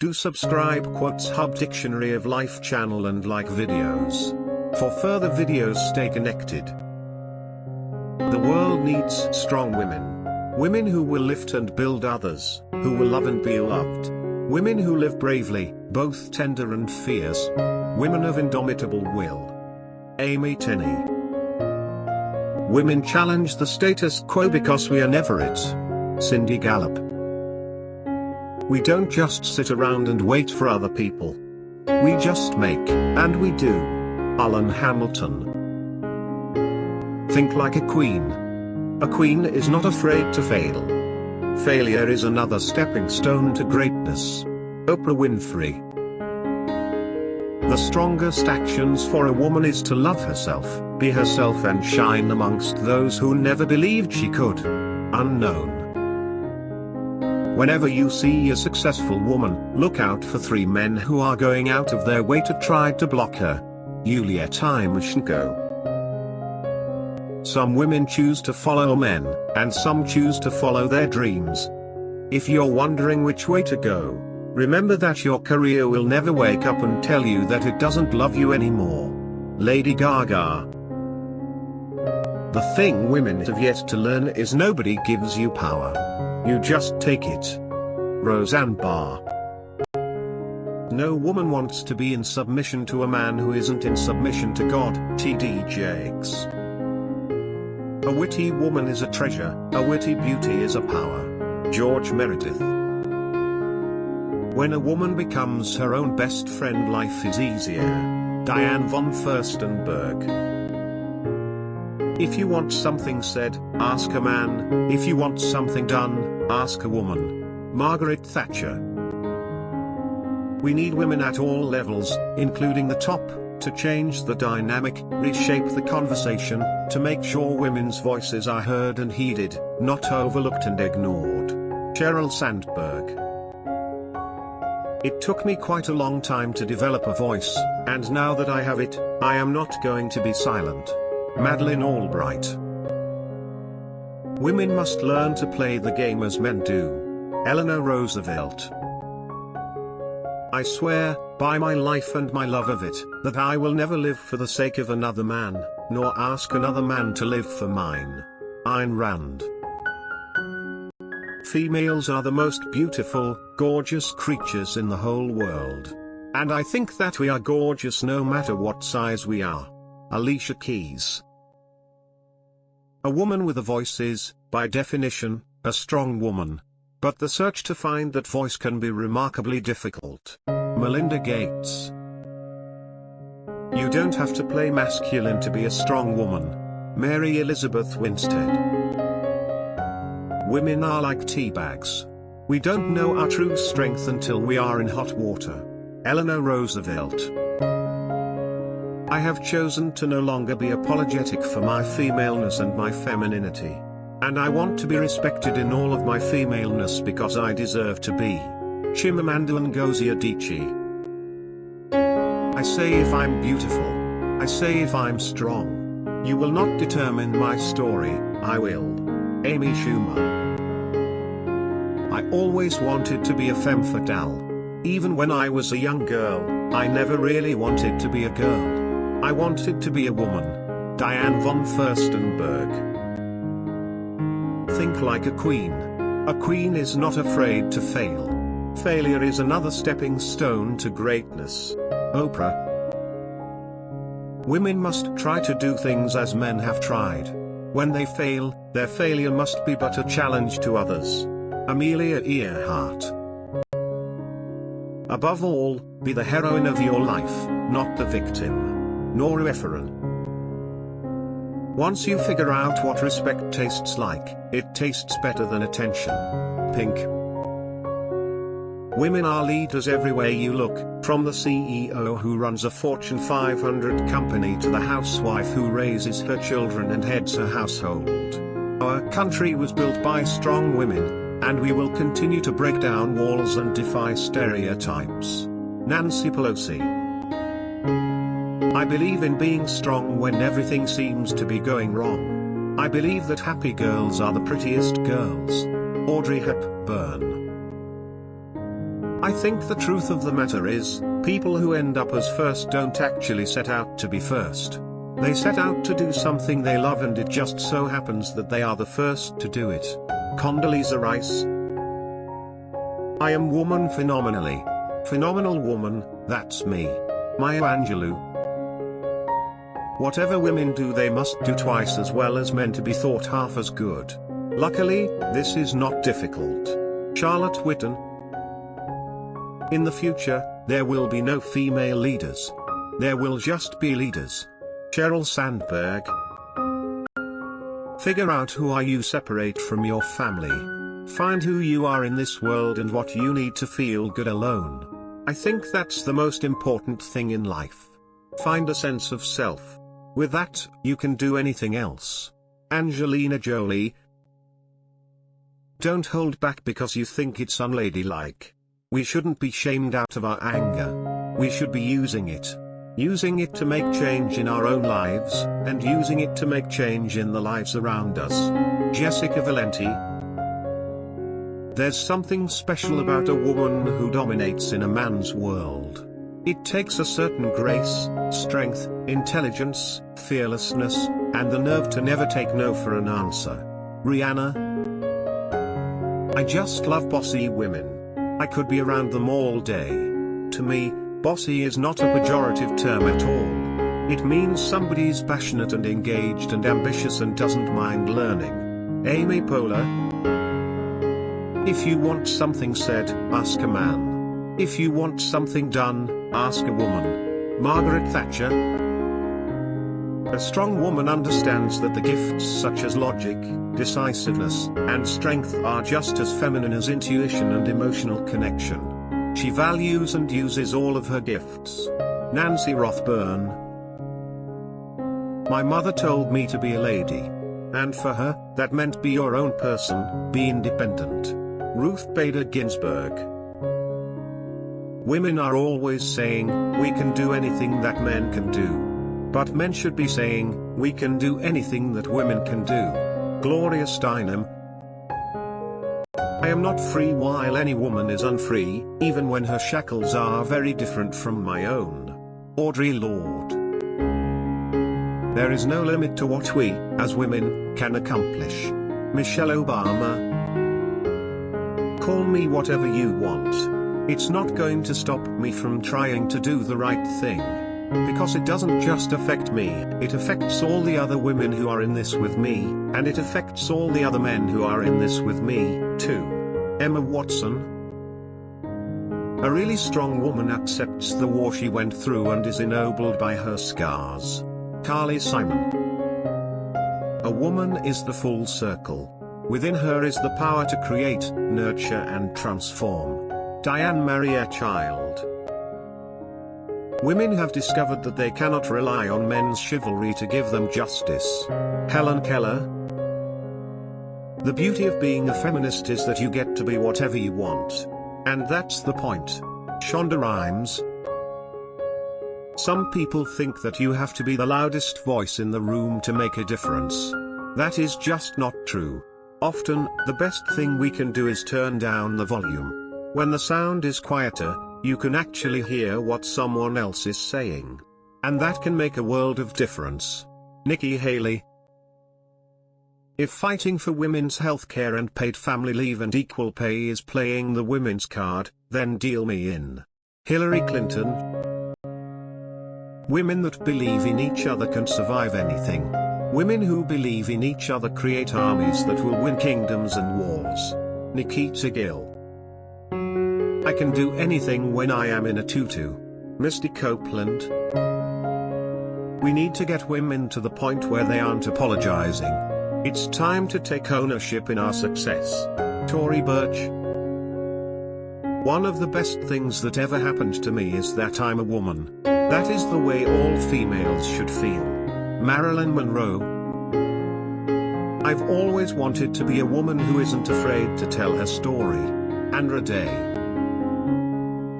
Do subscribe Hub Dictionary of Life channel and like videos. For further videos stay connected. The world needs strong women. Women who will lift and build others, who will love and be loved. Women who live bravely, both tender and fierce. Women of indomitable will. Amy Tenney. Women challenge the status quo because we are never it. Cindy Gallop. We don't just sit around and wait for other people. We just make, and we do. Alan Hamilton. Think like a queen. A queen is not afraid to fail. Failure is another stepping stone to greatness. Oprah Winfrey. The strongest actions for a woman is to love herself, be herself and shine amongst those who never believed she could. Unknown. Whenever you see a successful woman, look out for 3 men who are going out of their way to try to block her. Yulia Tymoshenko. Some women choose to follow men, and some choose to follow their dreams. If you're wondering which way to go, remember that your career will never wake up and tell you that it doesn't love you anymore. Lady Gaga. The thing women have yet to learn is nobody gives you power. You just take it. Roseanne Barr. No woman wants to be in submission to a man who isn't in submission to God. T.D. Jakes. A witty woman is a treasure, a witty beauty is a power. George Meredith. When a woman becomes her own best friend, life is easier. Diane von Furstenberg. If you want something said, ask a man. If you want something done, ask a woman. Margaret Thatcher. We need women at all levels, including the top, to change the dynamic, reshape the conversation, to make sure women's voices are heard and heeded, not overlooked and ignored. Sheryl Sandberg. It took me quite a long time to develop a voice, and now that I have it, I am not going to be silent. Madeleine Albright. Women must learn to play the game as men do. Eleanor Roosevelt. I swear, by my life and my love of it, that I will never live for the sake of another man, nor ask another man to live for mine. Ayn Rand. Females are the most beautiful, gorgeous creatures in the whole world. And I think that we are gorgeous no matter what size we are. Alicia Keys. A woman with a voice is, by definition, a strong woman. But the search to find that voice can be remarkably difficult. Melinda Gates. You don't have to play masculine to be a strong woman. Mary Elizabeth Winstead. Women are like tea bags. We don't know our true strength until we are in hot water. Eleanor Roosevelt. I have chosen to no longer be apologetic for my femaleness and my femininity. And I want to be respected in all of my femaleness because I deserve to be. Chimamanda Ngozi Adichie. I say if I'm beautiful. I say if I'm strong. You will not determine my story, I will. Amy Schumer. I always wanted to be a femme fatale. Even when I was a young girl, I never really wanted to be a girl. I wanted to be a woman. Diane von Furstenberg. Think like a queen. A queen is not afraid to fail. Failure is another stepping stone to greatness. Oprah. Women must try to do things as men have tried. When they fail, their failure must be but a challenge to others. Amelia Earhart. Above all, be the heroine of your life, not the victim. Nora Ephron. Once you figure out what respect tastes like, it tastes better than attention. Pink. Women are leaders everywhere you look, from the CEO who runs a Fortune 500 company to the housewife who raises her children and heads her household. Our country was built by strong women, and we will continue to break down walls and defy stereotypes. Nancy Pelosi. I believe in being strong when everything seems to be going wrong. I believe that happy girls are the prettiest girls. Audrey Hepburn. I think the truth of the matter is, people who end up as first don't actually set out to be first. They set out to do something they love, and it just so happens that they are the first to do it. Condoleezza Rice. I am woman phenomenally. Phenomenal woman, that's me. Maya Angelou. Whatever women do, they must do twice as well as men to be thought half as good. Luckily, this is not difficult. Charlotte Whitten. In the future, there will be no female leaders. There will just be leaders. Sheryl Sandberg. Figure out who are you separate from your family. Find who you are in this world and what you need to feel good alone. I think that's the most important thing in life. Find a sense of self. With that, you can do anything else. Angelina Jolie. Don't hold back because you think it's unladylike. We shouldn't be shamed out of our anger. We should be using it. Using it to make change in our own lives, and using it to make change in the lives around us. Jessica Valenti. There's something special about a woman who dominates in a man's world. It takes a certain grace, strength, intelligence, fearlessness, and the nerve to never take no for an answer. Rihanna. I just love bossy women. I could be around them all day. To me, bossy is not a pejorative term at all. It means somebody's passionate and engaged and ambitious and doesn't mind learning. Amy Poehler. If you want something said, ask a man. If you want something done, ask a woman. Margaret Thatcher. A strong woman understands that the gifts such as logic, decisiveness, and strength are just as feminine as intuition and emotional connection. She values and uses all of her gifts. Nancy Rothburn. My mother told me to be a lady. And for her, that meant be your own person, be independent. Ruth Bader Ginsburg. Women are always saying, we can do anything that men can do. But men should be saying, we can do anything that women can do. Gloria Steinem. I am not free while any woman is unfree, even when her shackles are very different from my own. Audre Lorde. There is no limit to what we, as women, can accomplish. Michelle Obama. Call me whatever you want. It's not going to stop me from trying to do the right thing. Because it doesn't just affect me, it affects all the other women who are in this with me, and it affects all the other men who are in this with me, too. Emma Watson. A really strong woman accepts the war she went through and is ennobled by her scars. Carly Simon. A woman is the full circle. Within her is the power to create, nurture and transform. Diane Maria Child. Women have discovered that they cannot rely on men's chivalry to give them justice. Helen Keller. The beauty of being a feminist is that you get to be whatever you want. And that's the point. Shonda Rhimes. Some people think that you have to be the loudest voice in the room to make a difference. That is just not true. Often, the best thing we can do is turn down the volume. When the sound is quieter, you can actually hear what someone else is saying. And that can make a world of difference. Nikki Haley. If fighting for women's healthcare and paid family leave and equal pay is playing the women's card, then deal me in. Hillary Clinton. Women that believe in each other can survive anything. Women who believe in each other create armies that will win kingdoms and wars. Nikita Gill. I can do anything when I am in a tutu. Misty Copeland. We need to get women to the point where they aren't apologizing. It's time to take ownership in our success. Tory Burch. One of the best things that ever happened to me is that I'm a woman. That is the way all females should feel. Marilyn Monroe. I've always wanted to be a woman who isn't afraid to tell her story. Andra Day.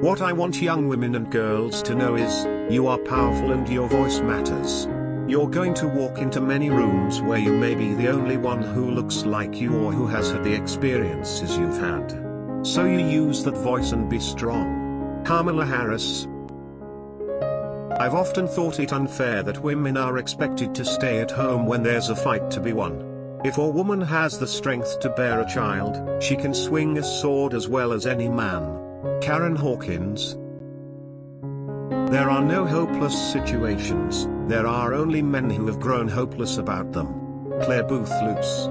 What I want young women and girls to know is, you are powerful and your voice matters. You're going to walk into many rooms where you may be the only one who looks like you or who has had the experiences you've had. So you use that voice and be strong. Kamala Harris. I've often thought it unfair that women are expected to stay at home when there's a fight to be won. If a woman has the strength to bear a child, she can swing a sword as well as any man. Karen Hawkins. There are no hopeless situations, there are only men who have grown hopeless about them. Claire Booth Luce.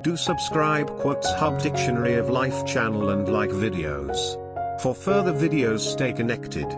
Do subscribe Hub Dictionary of Life channel and like videos. For further videos, stay connected.